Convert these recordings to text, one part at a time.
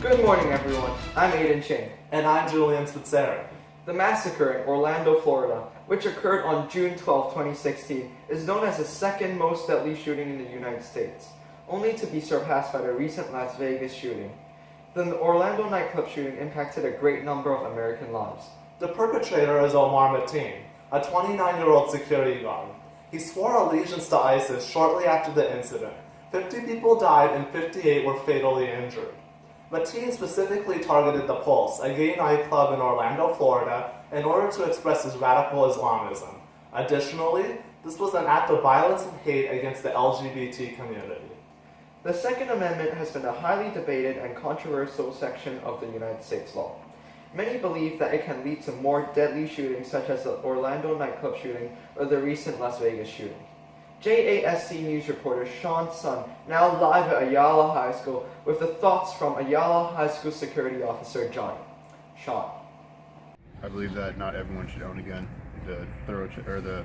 Good morning, everyone. I'm Aiden Ching. And I'm Julian Spitzeri. The massacre in Orlando, Florida, which occurred on June 12, 2016, is known as the second most deadly shooting in the United States, only to be surpassed by the recent Las Vegas shooting. The Orlando nightclub shooting impacted a great number of American lives. The perpetrator is Omar Mateen, a 29-year-old security guard. He swore allegiance to ISIS shortly after the incident. 50 people died and 58 were fatally injured. Mateen specifically targeted the Pulse, a gay nightclub in Orlando, Florida, in order to express his radical Islamism. Additionally, this was an act of violence and hate against the LGBT community. The Second Amendment has been a highly debated and controversial section of the United States law. Many believe that it can lead to more deadly shootings such as the Orlando nightclub shooting or the recent Las Vegas shooting. JASC News reporter Sean Sun, now live at Ayala High School, with the thoughts from Ayala High School security officer Johnny. Sean. I believe that not everyone should own a gun. The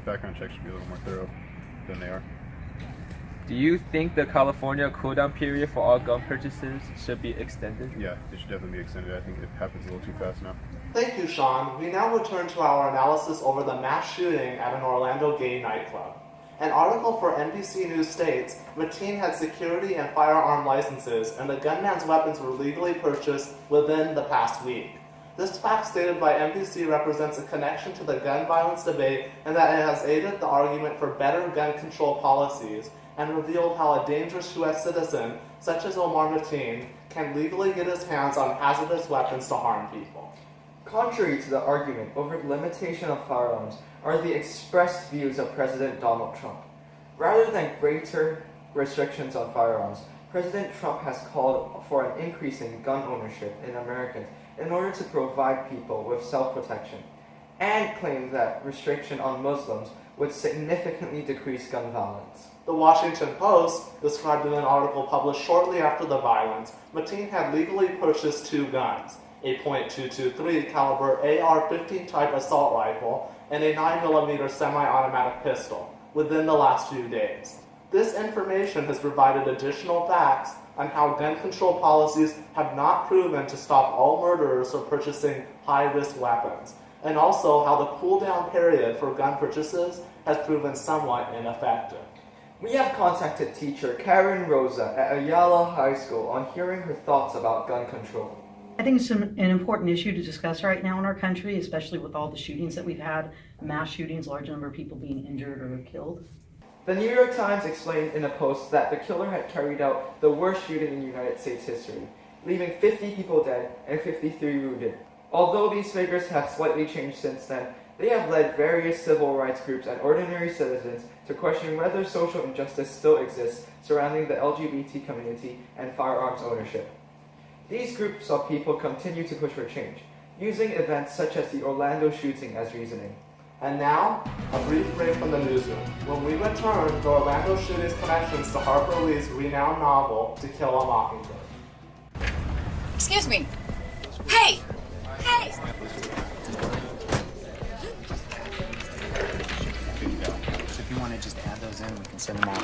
background check should be a little more thorough than they are. Do you think the California cooldown period for all gun purchases should be extended? Yeah, it should definitely be extended. I think it happens a little too fast now. Thank you, Sean. We now return to our analysis over the mass shooting at an Orlando gay nightclub. An article for NBC News states Mateen had security and firearm licenses, and the gunman's weapons were legally purchased within the past week. This fact stated by NBC represents a connection to the gun violence debate and that it has aided the argument for better gun control policies and revealed how a dangerous U.S. citizen, such as Omar Mateen, can legally get his hands on hazardous weapons to harm people. Contrary to the argument over the limitation of firearms are the expressed views of President Donald Trump. Rather than greater restrictions on firearms, President Trump has called for an increase in gun ownership in Americans in order to provide people with self-protection, and claimed that restriction on Muslims would significantly decrease gun violence. The Washington Post described in an article published shortly after the violence, Mateen had legally purchased 2 guns, a .223 caliber AR-15 type assault rifle and a 9mm semi-automatic pistol within the last few days. This information has provided additional facts on how gun control policies have not proven to stop all murderers from purchasing high-risk weapons, and also how the cool-down period for gun purchases has proven somewhat ineffective. We have contacted teacher Karen Rosa at Ayala High School on hearing her thoughts about gun control. I think it's an important issue to discuss right now in our country, especially with all the shootings that we've had, mass shootings, large number of people being injured or killed. The New York Times explained in a post that the killer had carried out the worst shooting in United States history, leaving 50 people dead and 53 wounded. Although these figures have slightly changed since then, they have led various civil rights groups and ordinary citizens to question whether social injustice still exists surrounding the LGBT community and firearms ownership. These groups of people continue to push for change, using events such as the Orlando shooting as reasoning. And now, a brief break from the newsroom. When we return, the Orlando shooting's connections to Harper Lee's renowned novel, To Kill a Mockingbird. Excuse me. Hey! Hey! So if you want to just add those in, we can send them out.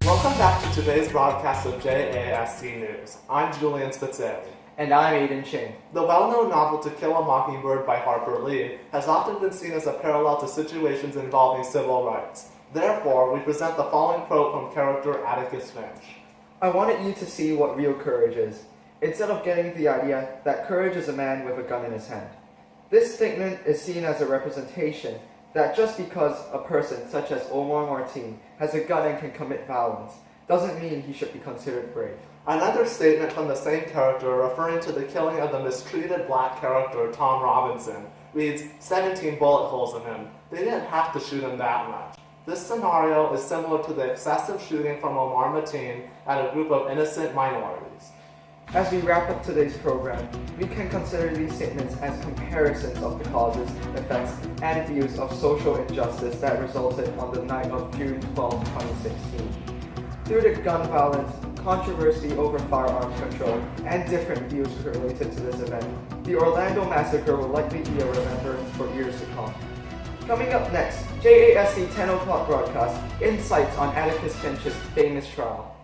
Welcome back to today's broadcast of JASC News. I'm Julian Spitzeri. And I'm Aiden Ching. The well-known novel To Kill a Mockingbird by Harper Lee has often been seen as a parallel to situations involving civil rights. Therefore, we present the following quote from character Atticus Finch. I wanted you to see what real courage is, instead of getting the idea that courage is a man with a gun in his hand. This statement is seen as a representation that just because a person such as Omar Mateen has a gun and can commit violence, doesn't mean he should be considered brave. Another statement from the same character, referring to the killing of the mistreated black character Tom Robinson, reads, 17 bullet holes in him. They didn't have to shoot him that much. This scenario is similar to the excessive shooting from Omar Mateen at a group of innocent minorities. As we wrap up today's program, we can consider these statements as comparisons of the causes, effects, and views of social injustice that resulted on the night of June 12, 2016. Due to gun violence, controversy over firearms control, and different views related to this event, the Orlando Massacre will likely be a remembrance for years to come. Coming up next, JASC 10 o'clock broadcast, insights on Atticus Finch's famous trial.